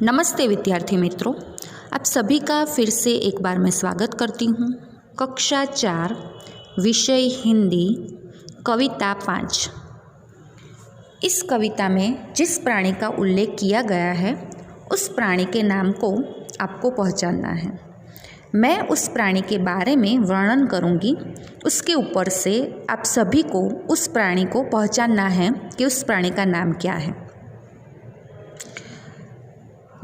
नमस्ते विद्यार्थी मित्रों, आप सभी का फिर से एक बार मैं स्वागत करती हूँ। कक्षा 4 विषय हिंदी कविता 5। इस कविता में जिस प्राणी का उल्लेख किया गया है उस प्राणी के नाम को आपको पहचानना है। मैं उस प्राणी के बारे में वर्णन करूँगी, उसके ऊपर से आप सभी को उस प्राणी को पहचानना है कि उस प्राणी का नाम क्या है।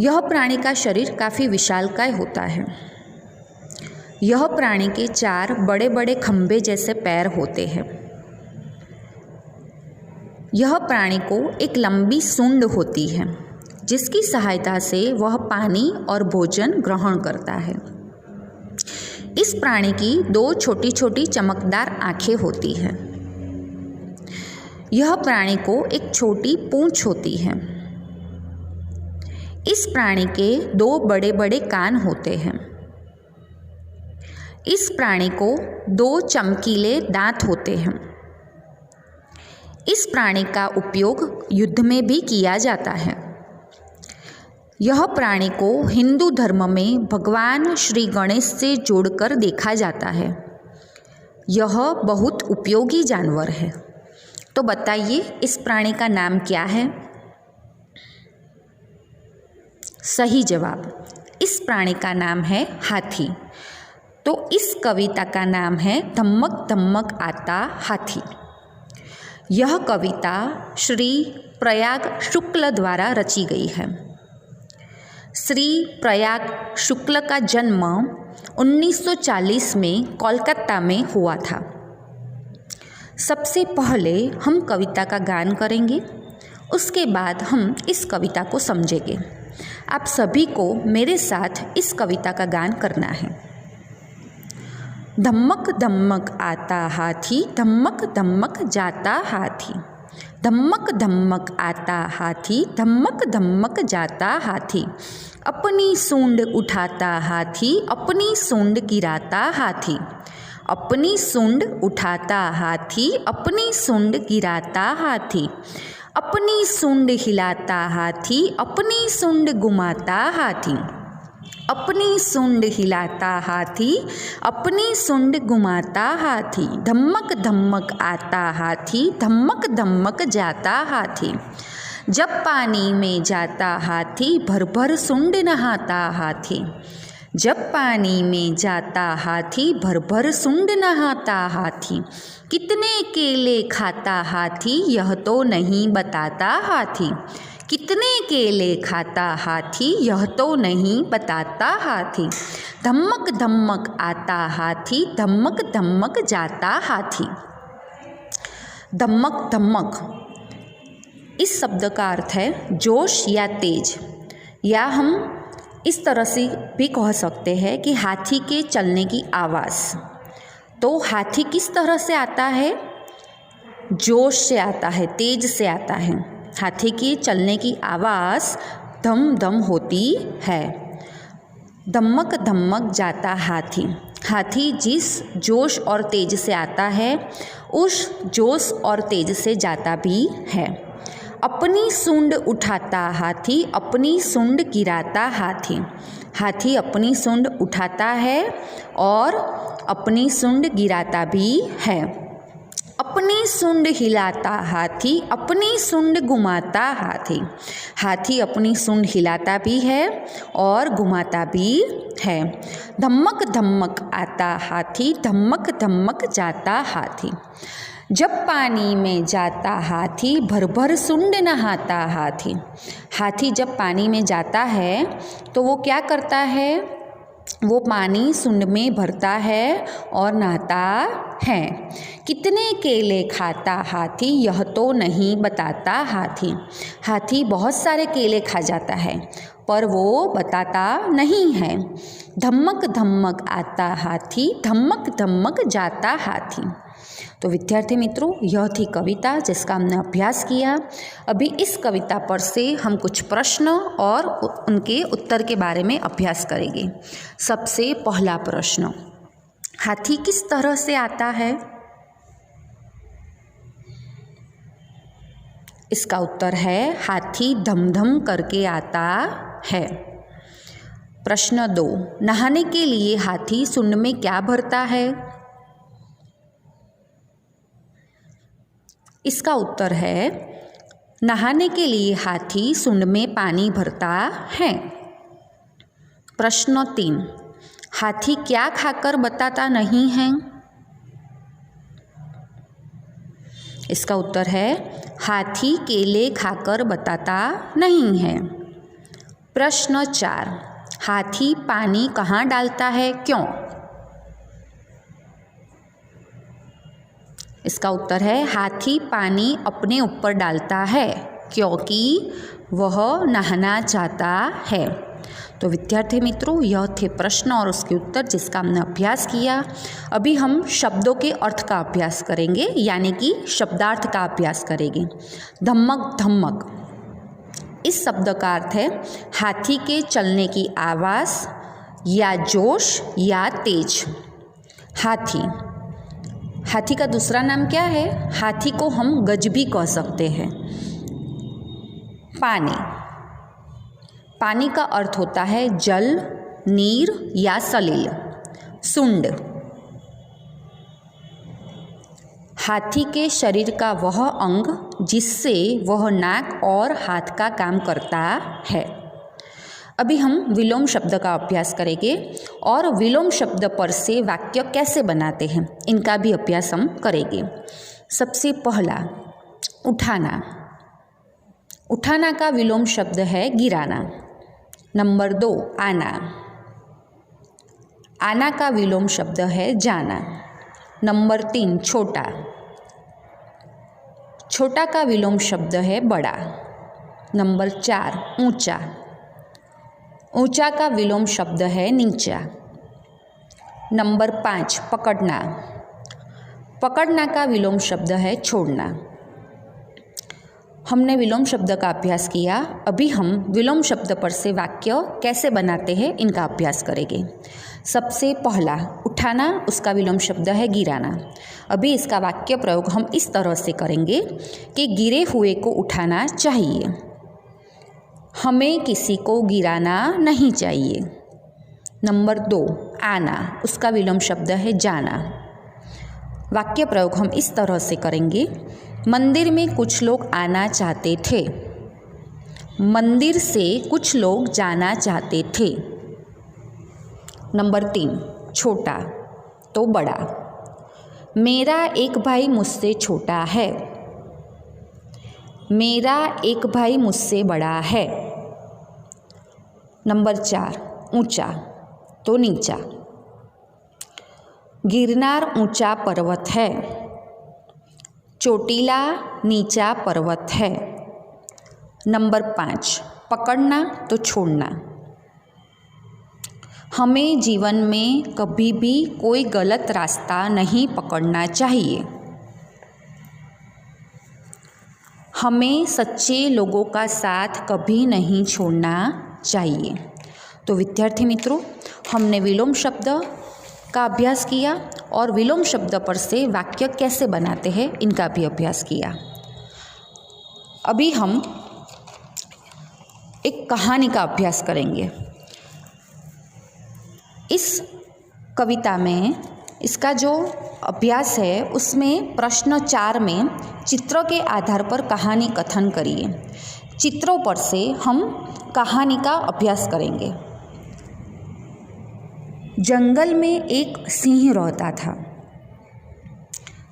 यह प्राणी का शरीर काफ़ी विशालकाय होता है। यह प्राणी के 4 बड़े बड़े खंभे जैसे पैर होते हैं। यह प्राणी को एक लंबी सूंड होती है जिसकी सहायता से वह पानी और भोजन ग्रहण करता है। इस प्राणी की 2 छोटी छोटी चमकदार आंखें होती हैं। यह प्राणी को एक छोटी पूंछ होती है। इस प्राणी के 2 बड़े बड़े कान होते हैं। इस प्राणी को 2 चमकीले दांत होते हैं। इस प्राणी का उपयोग युद्ध में भी किया जाता है। यह प्राणी को हिंदू धर्म में भगवान श्री गणेश से जोड़कर देखा जाता है। यह बहुत उपयोगी जानवर है। तो बताइए इस प्राणी का नाम क्या है? सही जवाब, इस प्राणी का नाम है हाथी। तो इस कविता का नाम है धम्मक धम्मक आता हाथी। यह कविता श्री प्रयाग शुक्ल द्वारा रची गई है। श्री प्रयाग शुक्ल का जन्म 1940 में कोलकाता में हुआ था। सबसे पहले हम कविता का गान करेंगे, उसके बाद हम इस कविता को समझेंगे। आप सभी को मेरे साथ इस कविता का गान करना है। धम्मक धम्मक आता हाथी, धम्मक धम्मक जाता हाथी। धम्मक धम्मक आता हाथी, धम्मक धम्मक जाता हाथी। अपनी सूंड उठाता हाथी, अपनी सूंड गिराता हाथी। अपनी सूंड उठाता हाथी, अपनी सूंड गिराता हाथी। अपनी सूंड हिलाता हाथी, अपनी सूंड घुमाता हाथी। अपनी सूंड हिलाता हाथी, अपनी सूंड घुमाता हाथी। धम्मक धम्मक आता हाथी, धम्मक धम्मक जाता हाथी। जब पानी में जाता हाथी, भर भर सूंड नहाता हाथी। जब पानी में जाता हाथी, भर भर सूंड नहाता हाथी। कितने केले खाता हाथी, यह तो नहीं बताता हाथी। कितने केले खाता हाथी, यह तो नहीं बताता हाथी। धम्मक धम्मक आता हाथी, धम्मक धम्मक जाता हाथी। धम्मक धम्मक इस शब्द का अर्थ है जोश या तेज, या हम इस तरह से भी कह सकते हैं कि हाथी के चलने की आवाज़। तो हाथी किस तरह से आता है? जोश से आता है, तेज से आता है। हाथी की चलने की आवाज़ धम धम होती है। धम्मक धम्मक जाता हाथी, हाथी जिस जोश और तेज से आता है उस जोश और तेज से जाता भी है। अपनी सूंड उठाता हाथी, अपनी सूंड गिराता हाथी। हाथी अपनी सूंड उठाता है और अपनी सूंड गिराता भी है। अपनी सूंड हिलाता हाथी, अपनी सूंड घुमाता हाथी। हाथी अपनी सूंड हिलाता भी है और घुमाता भी है। धम्मक धम्मक आता हाथी, धम्मक धम्मक जाता हाथी। जब पानी में जाता हाथी, भर भर सूंड नहाता हाथी। हाथी जब पानी में जाता है तो वो क्या करता है? वो पानी सूंड में भरता है और नहाता है। कितने केले खाता हाथी, यह तो नहीं बताता हाथी। हाथी बहुत सारे केले खा जाता है पर वो बताता नहीं है। धम्मक धम्मक आता हाथी, धम्मक धम्मक जाता हाथी। तो विद्यार्थी मित्रों, यह थी कविता जिसका हमने अभ्यास किया। अभी इस कविता पर से हम कुछ प्रश्न और उनके उत्तर के बारे में अभ्यास करेंगे। सबसे पहला प्रश्न, हाथी किस तरह से आता है? इसका उत्तर है हाथी धम धम करके आता है। प्रश्न 2, नहाने के लिए हाथी सुंड में क्या भरता है? इसका उत्तर है नहाने के लिए हाथी सुंड में पानी भरता है। प्रश्न 3, हाथी क्या खाकर बताता नहीं है? इसका उत्तर है हाथी केले खाकर बताता नहीं है। प्रश्न 4, हाथी पानी कहाँ डालता है, क्यों? इसका उत्तर है हाथी पानी अपने ऊपर डालता है क्योंकि वह नहाना चाहता है। तो विद्यार्थी मित्रों, यह थे प्रश्न और उसके उत्तर जिसका हमने अभ्यास किया। अभी हम शब्दों के अर्थ का अभ्यास करेंगे, यानी कि शब्दार्थ का अभ्यास करेंगे। धम्मक धम्मक, इस शब्द का अर्थ है हाथी के चलने की आवाज़ या जोश या तेज। हाथी का दूसरा नाम क्या है? हाथी को हम गज भी कह सकते हैं। पानी का अर्थ होता है जल, नीर या सलील। सुंड, हाथी के शरीर का वह अंग जिससे वह नाक और हाथ का काम करता है। अभी हम विलोम शब्द का अभ्यास करेंगे और विलोम शब्द पर से वाक्य कैसे बनाते हैं इनका भी अभ्यास हम करेंगे। सबसे पहला, उठाना। उठाना का विलोम शब्द है गिराना। नंबर 2, आना। आना का विलोम शब्द है जाना। नंबर 3, छोटा। छोटा का विलोम शब्द है बड़ा। नंबर 4, ऊंचा। ऊंचा का विलोम शब्द है नीचा। नंबर 5, पकड़ना। पकड़ना का विलोम शब्द है छोड़ना। हमने विलोम शब्द का अभ्यास किया। अभी हम विलोम शब्द पर से वाक्य कैसे बनाते हैं इनका अभ्यास करेंगे। सबसे पहला, उठाना, उसका विलोम शब्द है गिराना। अभी इसका वाक्य प्रयोग हम इस तरह से करेंगे कि गिरे हुए को उठाना चाहिए, हमें किसी को गिराना नहीं चाहिए। नंबर 2, आना, उसका विलोम शब्द है जाना। वाक्य प्रयोग हम इस तरह से करेंगे, मंदिर में कुछ लोग आना चाहते थे, मंदिर से कुछ लोग जाना चाहते थे। नंबर 3, छोटा तो बड़ा, मेरा एक भाई मुझसे छोटा है, मेरा एक भाई मुझसे बड़ा है। नंबर 4, ऊंचा तो नीचा, गिरनार ऊंचा पर्वत है, चोटीला नीचा पर्वत है। नंबर 5, पकड़ना तो छोड़ना, हमें जीवन में कभी भी कोई गलत रास्ता नहीं पकड़ना चाहिए, हमें सच्चे लोगों का साथ कभी नहीं छोड़ना चाहिए। तो विद्यार्थी मित्रों, हमने विलोम शब्द का अभ्यास किया और विलोम शब्द पर से वाक्य कैसे बनाते हैं इनका भी अभ्यास किया। अभी हम एक कहानी का अभ्यास करेंगे। इस कविता में इसका जो अभ्यास है उसमें प्रश्न 4 में चित्रों के आधार पर कहानी कथन करिए। चित्रों पर से हम कहानी का अभ्यास करेंगे। जंगल में एक सिंह रहता था।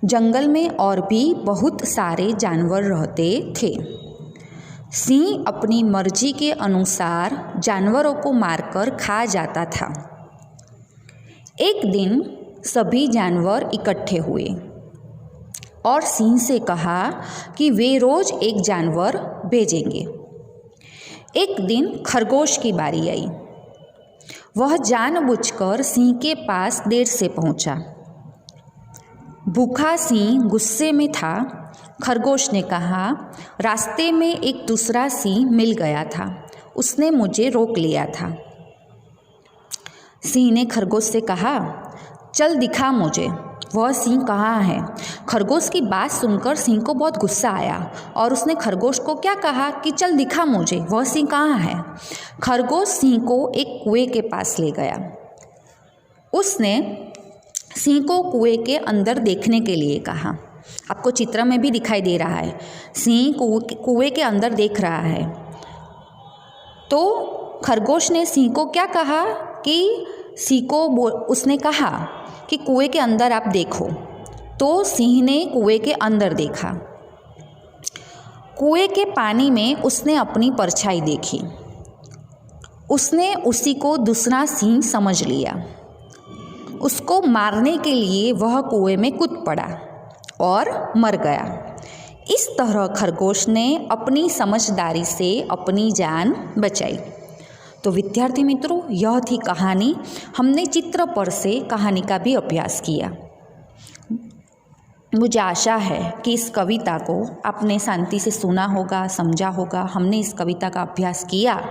जंगल में और भी बहुत सारे जानवर रहते थे। सिंह अपनी मर्जी के अनुसार जानवरों को मारकर खा जाता था। एक दिन सभी जानवर इकट्ठे हुए और सिंह से कहा कि वे रोज एक जानवर भेजेंगे। एक दिन खरगोश की बारी आई। वह जानबूझकर सिंह के पास देर से पहुंचा। भूखा सिंह गुस्से में था। खरगोश ने कहा, रास्ते में एक दूसरा सिंह मिल गया था, उसने मुझे रोक लिया था। सिंह ने खरगोश से कहा, चल दिखा मुझे, वह सिंह कहाँ है। खरगोश की बात सुनकर सिंह को बहुत गुस्सा आया और उसने खरगोश को क्या कहा कि चल दिखा मुझे वह सिंह कहाँ है। खरगोश सिंह को एक कुएं के पास ले गया। उसने सिंह को कुएं के अंदर देखने के लिए कहा। आपको चित्र में भी दिखाई दे रहा है, सिंह कुएं के अंदर देख रहा है। तो खरगोश ने सिंह को क्या कहा कि सिंह को उसने कहा कि कुएं के अंदर आप देखो। तो सिंह ने कुएं के अंदर देखा। कुएं के पानी में उसने अपनी परछाई देखी। उसने उसी को दूसरा सिंह समझ लिया। उसको मारने के लिए वह कुएं में कूद पड़ा और मर गया। इस तरह खरगोश ने अपनी समझदारी से अपनी जान बचाई। तो विद्यार्थी मित्रों, यह थी कहानी। हमने चित्र पर से कहानी का भी अभ्यास किया। मुझे आशा है कि इस कविता को आपने शांति से सुना होगा, समझा होगा। हमने इस कविता का अभ्यास किया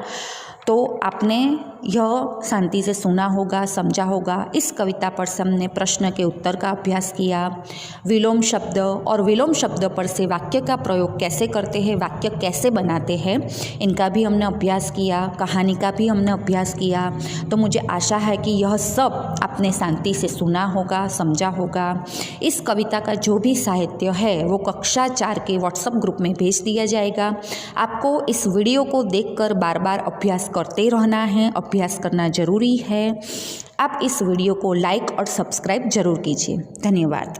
तो आपने यह शांति से सुना होगा, समझा होगा। इस कविता पर से हमने प्रश्न के उत्तर का अभ्यास किया। विलोम शब्द और विलोम शब्द पर से वाक्य का प्रयोग कैसे करते हैं, वाक्य कैसे बनाते हैं, इनका भी हमने अभ्यास किया। कहानी का भी हमने अभ्यास किया। तो मुझे आशा है कि यह सब आपने शांति से सुना होगा, समझा होगा। इस कविता का जो भी साहित्य है वो कक्षा 4 के व्हाट्सएप ग्रुप में भेज दिया जाएगा। आपको इस वीडियो को देखकर बार बार अभ्यास करते रहना है, अभ्यास करना ज़रूरी है। आप इस वीडियो को लाइक और सब्सक्राइब ज़रूर कीजिए। धन्यवाद।